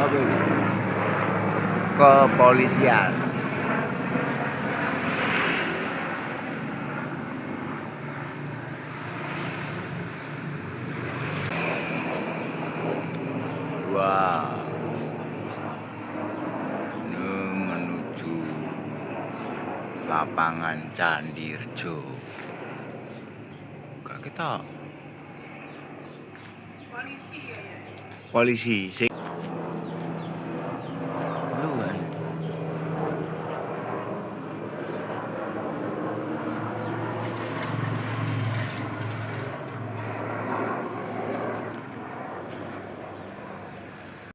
tuh kepolisian. Wow, ini menuju lapangan Candirejo. Kak kita polisi sing